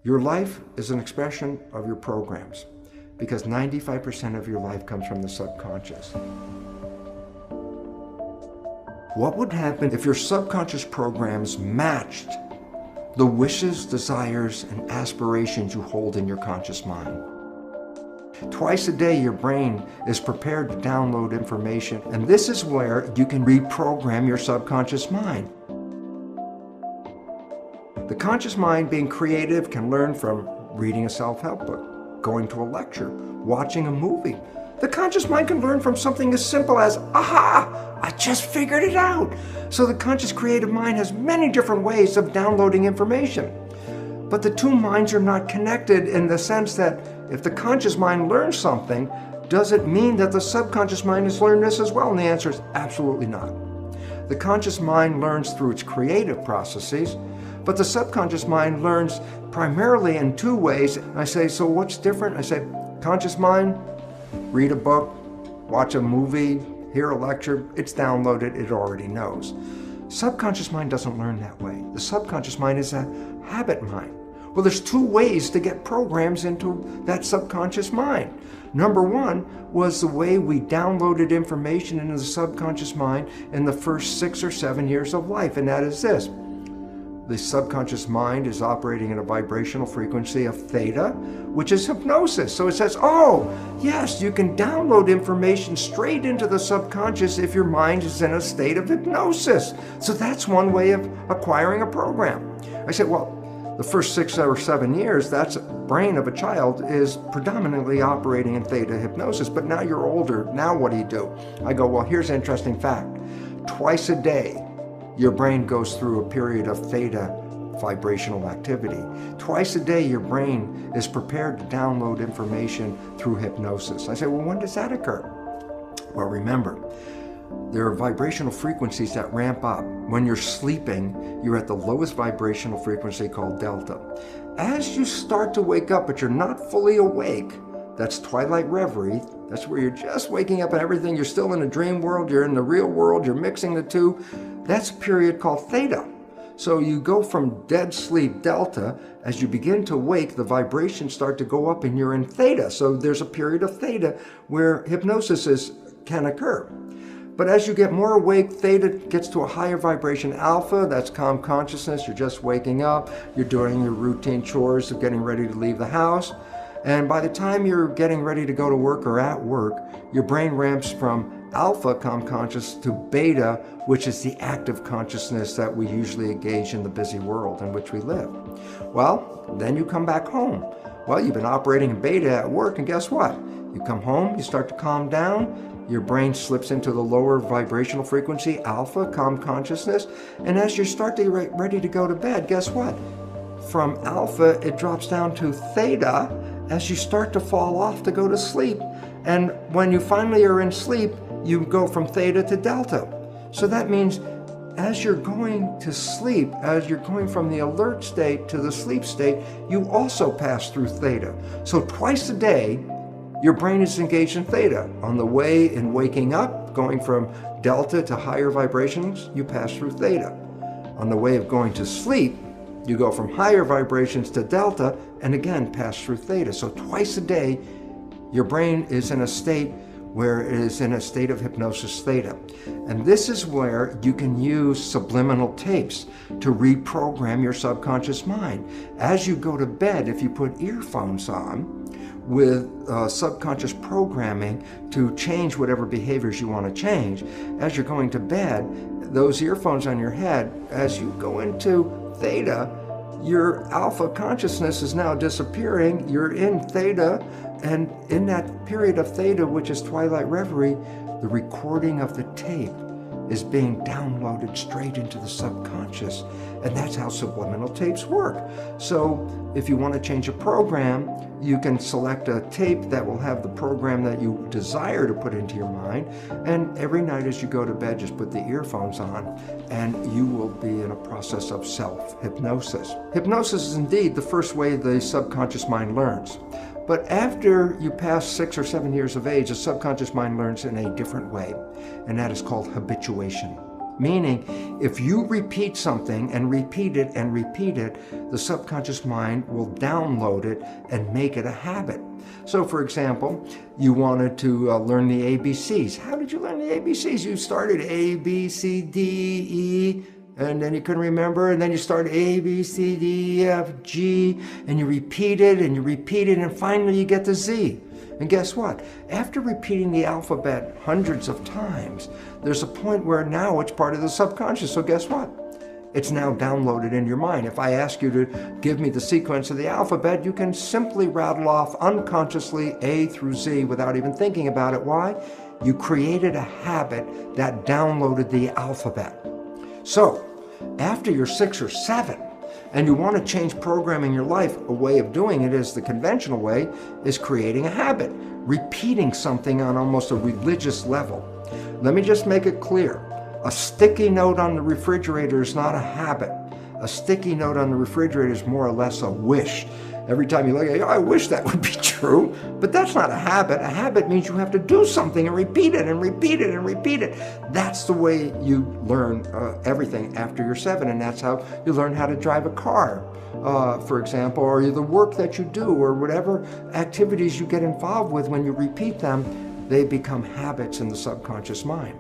Your life is an expression of your programs because 95% of your life comes from the subconscious. What would happen if your subconscious programs matched the wishes, desires, and aspirations you hold in your conscious mind? Twice a day, your brain is prepared to download information, and this is where you can reprogram your subconscious mind. The conscious mind, being creative, can learn from reading a self-help book, going to a lecture, watching a movie. The conscious mind can learn from something as simple as, aha, I just figured it out. So the conscious creative mind has many different ways of downloading information. But the two minds are not connected in the sense that if the conscious mind learns something, does it mean that the subconscious mind has learned this as well? And the answer is absolutely not. The conscious mind learns through its creative processes, but the subconscious mind learns primarily in two ways. I say, so what's different? I say, conscious mind, read a book, watch a movie, hear a lecture, it's downloaded, it already knows. Subconscious mind doesn't learn that way. The subconscious mind is a habit mind. Well, there's two ways to get programs into that subconscious mind. Number one was the way we downloaded information into the subconscious mind in the first 6 or 7 years of life, and that is this. The subconscious mind is operating at a vibrational frequency of theta, which is hypnosis. So it says, oh, yes, you can download information straight into the subconscious if your mind is in a state of hypnosis. So that's one way of acquiring a program. I said, well, the first 6 or 7 years, that brain of a child is predominantly operating in theta hypnosis, but now you're older, now what do? I go, well, here's an interesting fact. Twice a day, your brain goes through a period of theta vibrational activity. Twice a day, your brain is prepared to download information through hypnosis. I say, well, when does that occur? Well, remember, there are vibrational frequencies that ramp up. When you're sleeping, you're at the lowest vibrational frequency called delta. As you start to wake up, but you're not fully awake, that's twilight reverie. That's where you're just waking up and everything. You're still in a dream world. You're in the real world. You're mixing the two. That's a period called theta. So you go from dead sleep, delta. As you begin to wake, the vibrations start to go up and you're in theta. So there's a period of theta where hypnosis can occur. But as you get more awake, theta gets to a higher vibration. Alpha, that's calm consciousness. You're just waking up. You're doing your routine chores of getting ready to leave the house. And by the time you're getting ready to go to work or at work, your brain ramps from alpha, calm conscious, to beta, which is the active consciousness that we usually engage in the busy world in which we live. Well, then you come back home. Well, you've been operating in beta at work, and guess what? You come home, you start to calm down, your brain slips into the lower vibrational frequency, alpha, calm consciousness, and as you start to get ready to go to bed, guess what? From alpha, it drops down to theta as you start to fall off to go to sleep. And when you finally are in sleep, you go from theta to delta. So that means as you're going to sleep, as you're going from the alert state to the sleep state, you also pass through theta. So twice a day, your brain is engaged in theta. On the way in waking up, going from delta to higher vibrations, you pass through theta. On the way of going to sleep, you go from higher vibrations to delta and again pass through theta. So twice a day, your brain is in a state where it is in a state of hypnosis theta. And this is where you can use subliminal tapes to reprogram your subconscious mind. As you go to bed, if you put earphones on with subconscious programming to change whatever behaviors you want to change, as you're going to bed, those earphones on your head, as you go into theta, your alpha consciousness is now disappearing. You're in theta, and in that period of theta, which is twilight reverie, the recording of the tape is being downloaded straight into the subconscious. And that's how subliminal tapes work. So if you want to change a program, you can select a tape that will have the program that you desire to put into your mind. And every night as you go to bed, just put the earphones on and you will be in a process of self-hypnosis. Hypnosis is indeed the first way the subconscious mind learns. But after you pass 6 or 7 years of age, the subconscious mind learns in a different way, and that is called habituation. Meaning, if you repeat something and repeat it and repeat it, the subconscious mind will download it and make it a habit. So, for example, you wanted to learn the ABCs. How did you learn the ABCs? You started A, B, C, D, E, and then you couldn't remember, and then you started A, B, C, D, E, F, G, and you repeat it, and finally you get to Z. And guess what? After repeating the alphabet hundreds of times, there's a point where now it's part of the subconscious. So guess what? It's now downloaded in your mind. If I ask you to give me the sequence of the alphabet, you can simply rattle off unconsciously A through Z without even thinking about it. Why? You created a habit that downloaded the alphabet. So, after you're 6 or 7, and you want to change programming your life, a way of doing it is the conventional way, is creating a habit, repeating something on almost a religious level. Let me just make it clear. A sticky note on the refrigerator is not a habit. A sticky note on the refrigerator is more or less a wish. Every time you look at it, I wish that would be true, but that's not a habit. A habit means you have to do something and repeat it and repeat it and repeat it. That's the way you learn everything after you're 7, and that's how you learn how to drive a car, for example, or the work that you do, or whatever activities you get involved with. When you repeat them, they become habits in the subconscious mind.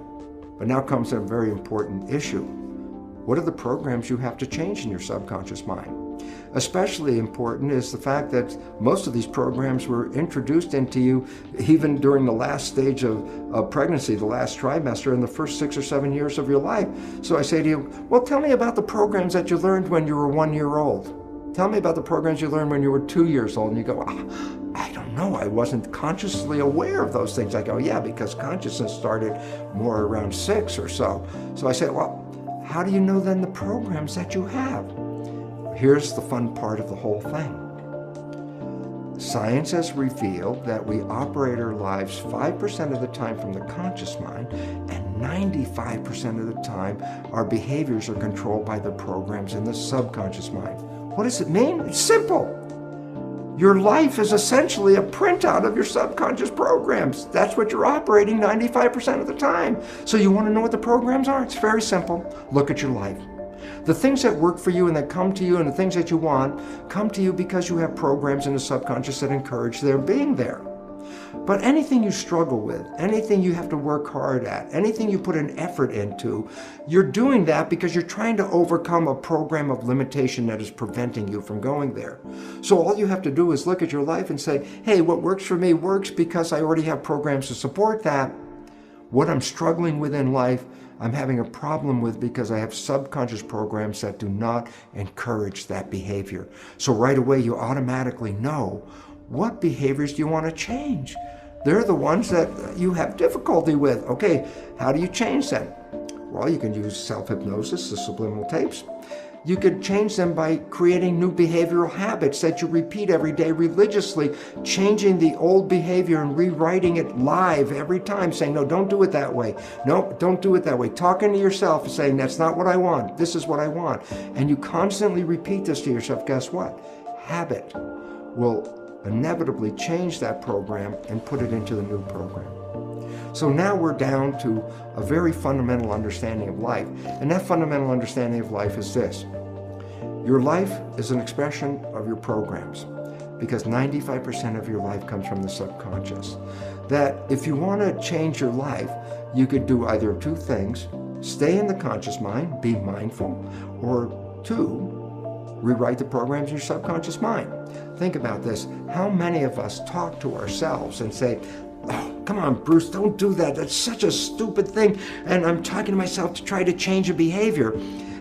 But now comes a very important issue. What are the programs you have to change in your subconscious mind? Especially important is the fact that most of these programs were introduced into you even during the last stage of pregnancy, the last trimester, in the first 6 or 7 years of your life. So I say to you, well, tell me about the programs that you learned when you were 1 year old. Tell me about the programs you learned when you were 2 years old. And you go, I don't know, I wasn't consciously aware of those things. I go, yeah, because consciousness started more around 6 or so. So I say, well, how do you know then the programs that you have? Here's the fun part of the whole thing. Science has revealed that we operate our lives 5% of the time from the conscious mind, and 95% of the time our behaviors are controlled by the programs in the subconscious mind. What does it mean? It's simple. Your life is essentially a printout of your subconscious programs. That's what you're operating 95% of the time. So you want to know what the programs are? It's very simple. Look at your life. The things that work for you and that come to you and the things that you want come to you because you have programs in the subconscious that encourage their being there. But anything you struggle with, anything you have to work hard at, anything you put an effort into, you're doing that because you're trying to overcome a program of limitation that is preventing you from going there. So all you have to do is look at your life and say, hey, what works for me works because I already have programs to support that. What I'm struggling with in life, I'm having a problem with because I have subconscious programs that do not encourage that behavior. So right away you automatically know, what behaviors do you want to change? They're the ones that you have difficulty with. Okay, how do you change them? Well, you can use self-hypnosis, the subliminal tapes. You could change them by creating new behavioral habits that you repeat every day religiously, changing the old behavior and rewriting it live every time, saying, no, don't do it that way. No, don't do it that way. Talking to yourself and saying, that's not what I want. This is what I want. And you constantly repeat this to yourself. Guess what? Habit will inevitably change that program and put it into the new program. So now we're down to a very fundamental understanding of life. And that fundamental understanding of life is this. Your life is an expression of your programs, because 95% of your life comes from the subconscious. That if you want to change your life, you could do either of two things: stay in the conscious mind, be mindful, or 2, rewrite the programs in your subconscious mind. Think about this. How many of us talk to ourselves and say, oh, come on, Bruce, don't do that. That's such a stupid thing. And I'm talking to myself to try to change a behavior.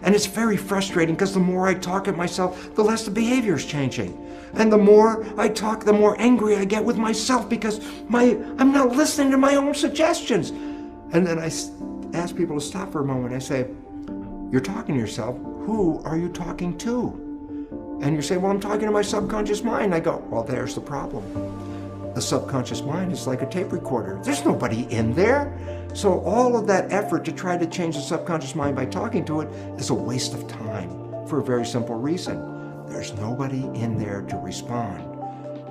And it's very frustrating because the more I talk at myself, the less the behavior is changing. And the more I talk, the more angry I get with myself because I'm not listening to my own suggestions. And then I ask people to stop for a moment. I say, you're talking to yourself. Who are you talking to? And you say, well, I'm talking to my subconscious mind. I go, well, there's the problem. The subconscious mind is like a tape recorder. There's nobody in there. So all of that effort to try to change the subconscious mind by talking to it is a waste of time for a very simple reason. There's nobody in there to respond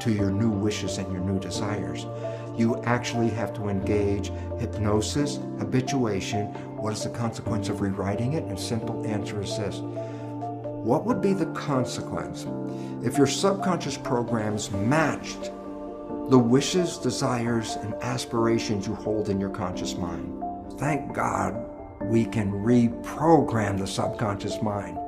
to your new wishes and your new desires. You actually have to engage hypnosis, habituation, what is the consequence of rewriting it? And simple answer is this. What would be the consequence if your subconscious programs matched the wishes, desires, and aspirations you hold in your conscious mind? Thank God we can reprogram the subconscious mind.